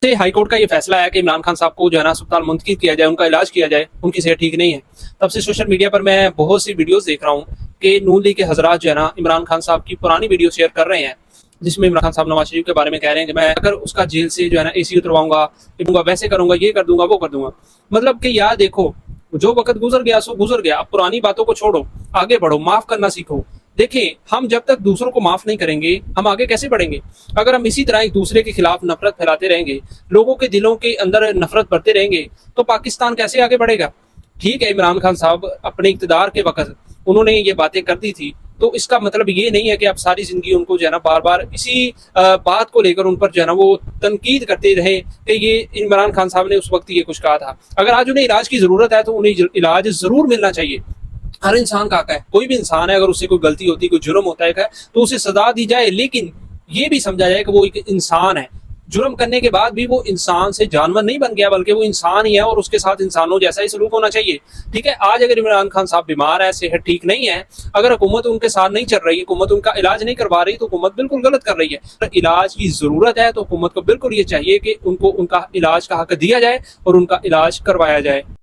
से high court का ये फैसला आया कि इमरान खान साहब को जो है ना अस्पताल मुंतकिल किया जाए, उनका इलाज किया जाए, उनकी सेहत ठीक नहीं है, तब से सोशल मीडिया पर मैं बहुत सी वीडियोस देख रहा हूँ कि नून लीग के हजरात जो है ना इमरान खान साहब की पुरानी वीडियो शेयर कर रहे हैं, जिसमें इमरान खान साहब नवाज शरीफ के बारे में कह रहे हैं कि मैं अगर उसका जेल से जो है ना एसी उतरवाऊंगा, वैसे करूंगा, ये कर दूंगा, वो कर दूंगा। मतलब कि यार देखो, जो वक्त गुजर गया सो गुजर गया, अब पुरानी बातों को छोड़ो, आगे बढ़ो, माफ करना सीखो। देखिए, हम जब तक दूसरों को माफ नहीं करेंगे, हम आगे कैसे बढ़ेंगे? अगर हम इसी तरह एक दूसरे के खिलाफ नफरत फैलाते रहेंगे, लोगों के दिलों के अंदर नफरत भरते रहेंगे, तो पाकिस्तान कैसे आगे बढ़ेगा? ठीक है, इमरान खान साहब अपने इक़्तिदार के वक्त उन्होंने ये बातें कर दी थी, तो इसका मतलब ये नहीं है कि आप सारी जिंदगी उनको जो है ना बार बार इसी बात को लेकर उन पर जो है ना वो तनकीद करते रहे कि ये इमरान खान साहब ने उस वक्त ये कुछ कहा था। अगर आज उन्हें इलाज की जरूरत है तो उन्हें इलाज जरूर मिलना चाहिए। हर इंसान का हक है, कोई भी इंसान है, अगर उससे कोई गलती होती, कोई जुर्म होता है तो उसे सजा दी जाए, लेकिन ये भी समझा जाए कि वो एक इंसान है। जुर्म करने के बाद भी वो इंसान से जानवर नहीं बन गया, बल्कि वो इंसान ही है और उसके साथ इंसानों जैसा ही सलूक होना चाहिए। ठीक है, आज अगर इमरान खान साहब बीमार है, सेहत ठीक नहीं है, अगर हुकूमत उनके साथ नहीं चल रही, हुकूमत उनका इलाज नहीं करवा रही, तो हुकूमत बिल्कुल गलत कर रही है। अगर इलाज की जरूरत है तो हुकूमत को बिल्कुल ये चाहिए कि उनको उनका इलाज का हक दिया जाए और उनका इलाज करवाया जाए।